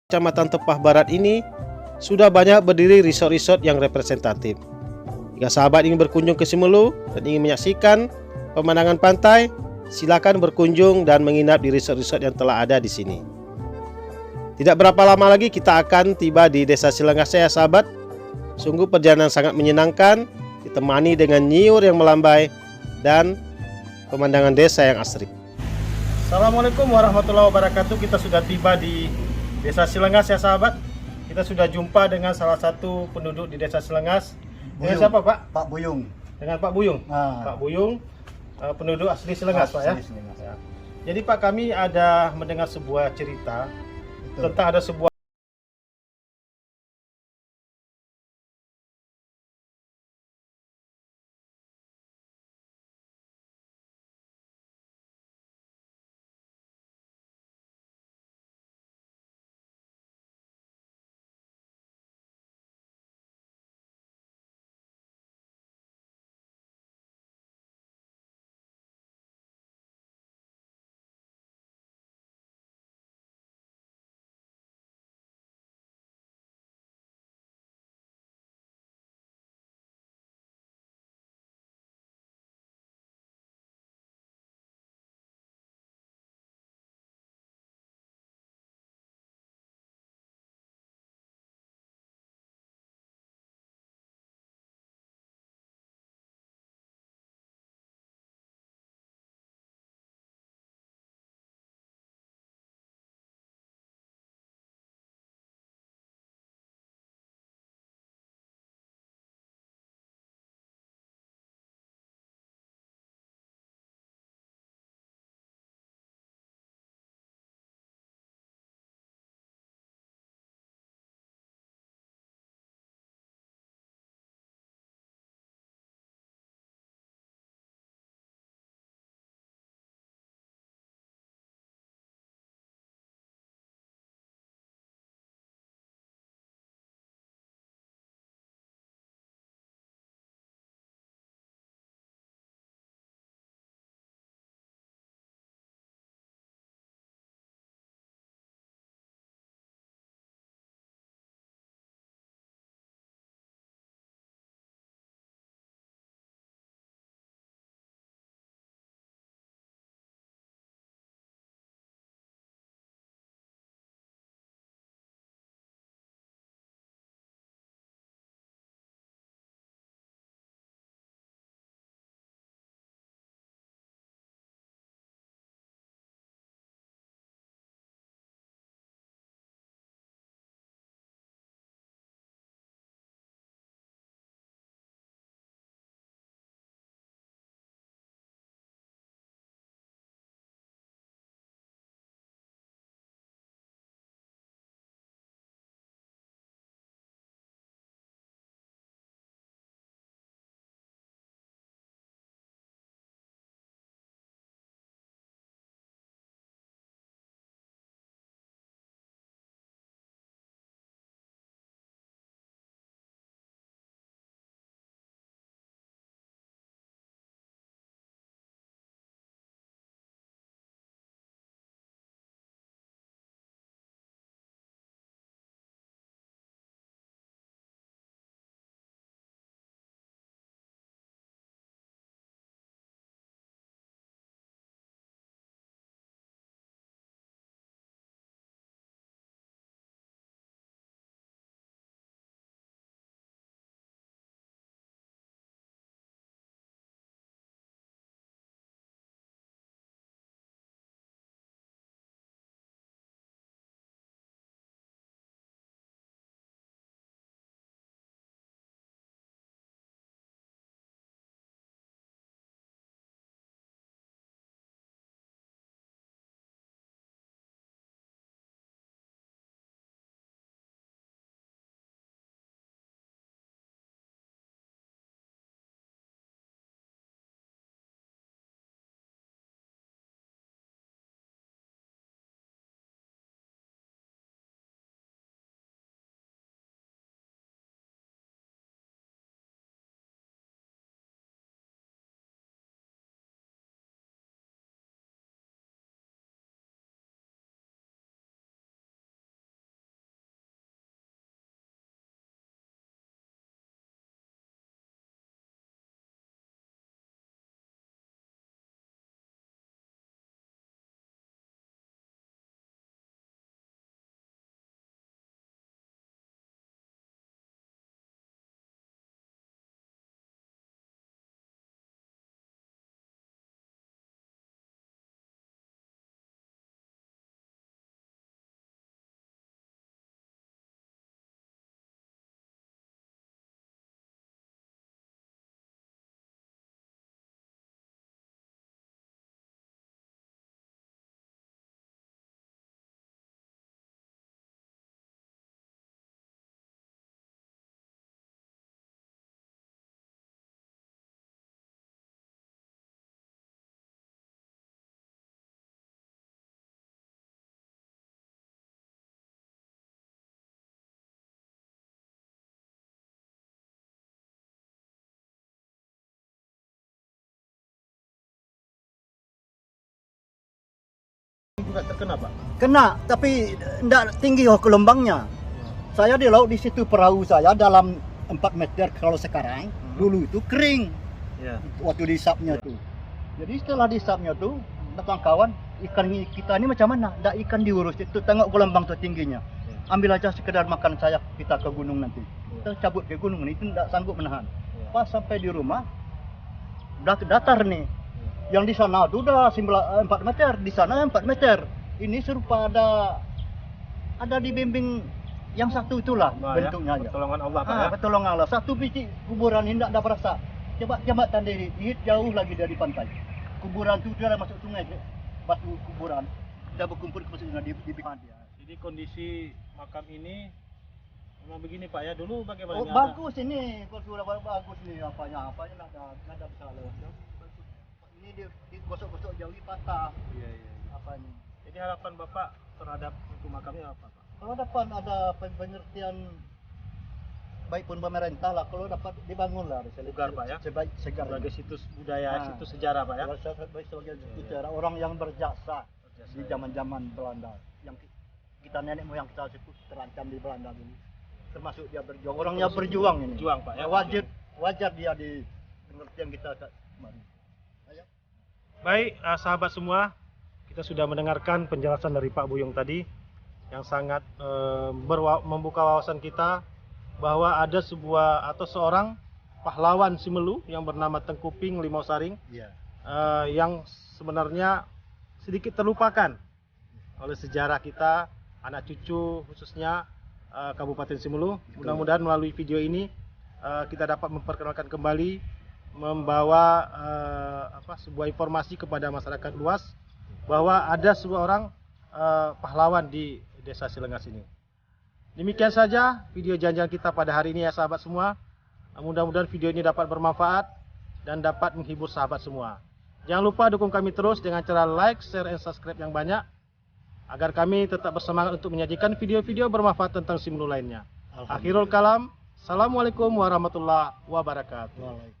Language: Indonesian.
Kecamatan Tepah Barat ini sudah banyak berdiri resort-resort yang representatif. Jika sahabat ingin berkunjung ke Simelu dan ingin menyaksikan pemandangan pantai, silakan berkunjung dan menginap di resort-resort yang telah ada di sini. Tidak berapa lama lagi kita akan tiba di Desa Silengas ya sahabat. Sungguh perjalanan sangat menyenangkan, ditemani dengan nyiur yang melambai dan pemandangan desa yang asri. Assalamualaikum warahmatullahi wabarakatuh. Kita sudah tiba di Desa Silengas ya sahabat. Kita sudah jumpa dengan salah satu penduduk di Desa Silengas. Dengan siapa Pak? Pak Buyung. Dengan Pak Buyung. Pak Buyung, penduduk asli Silengas Pak ya. Ya. Jadi Pak, kami ada mendengar sebuah cerita tentang ada sebuah Juga terkena, Pak? Kena, tapi tidak tinggi gelombangnya. Saya di laut di situ, perahu saya dalam 4 meter. Kalau sekarang, dulu itu kering. Ya. Waktu disapnya tuh. Jadi setelah disapnya tuh, datang kawan, ikan kita ini macam mana? Nggak ikan diurus, itu tengok gelombang tuh tingginya. Ambil aja sekedar makan saya, kita ke gunung nanti. Kita cabut ke gunung, itu nggak sanggup menahan. Pas sampai di rumah, udah datar nih. Yang di sana tuh udah 4 meter, di sana 4 meter. Ini serupa ada dibimbing yang satu itulah bentuknya aja. Pertolongan Allah, Pak, ya? Pertolongan Allah. Satu biji kuburan ini tidak ada perasa. Coba tandai jauh lagi dari pantai. Kuburan itu sudah masuk sungai, batu kuburan. Kita berkumpul ke sungai di pinggir dia. Jadi kondisi makam ini memang begini, Pak, ya. Dulu bagaimana? Oh, bagus ini, kalau sudah bagus nih apanya nggak ada masalah. Ini digosok-gosok jauh patah. Iya. Apanya? Jadi harapan Bapak terhadap untuk makamnya apa, Pak? Kalau dapat ada pengertian baik pun pemerintah lah, kalau dapat dibangun lah Segar, Pak, ya? Sebagai situs budaya, situs sejarah, Pak, ya? Sebagai situs sejarah, orang yang berjasa di zaman-zaman Belanda, yang kita nenek moyang kita sebut terancam di Belanda dulu, termasuk dia berjuang, orangnya berjuang ini. Berjuang, Pak, ya? Wajar dia di pengertian kita kemarin. Baik, sahabat semua, kita sudah mendengarkan penjelasan dari Pak Buyung tadi yang sangat membuka wawasan kita bahwa ada sebuah atau seorang pahlawan Simelu yang bernama Tengku Ping Limau Saring, yang sebenarnya sedikit terlupakan oleh sejarah kita, anak cucu khususnya Kabupaten Simelu. Mudah-mudahan melalui video ini kita dapat memperkenalkan kembali, membawa sebuah informasi kepada masyarakat luas bahwa ada seorang pahlawan di Desa Silengas ini. Demikian saja video janjian kita pada hari ini, ya sahabat semua. Mudah-mudahan video ini dapat bermanfaat dan dapat menghibur sahabat semua. Jangan lupa dukung kami terus dengan cara like, share, dan subscribe yang banyak agar kami tetap bersemangat untuk menyajikan video-video bermanfaat tentang Simelu lainnya. Akhirul kalam, assalamualaikum warahmatullahi wabarakatuh.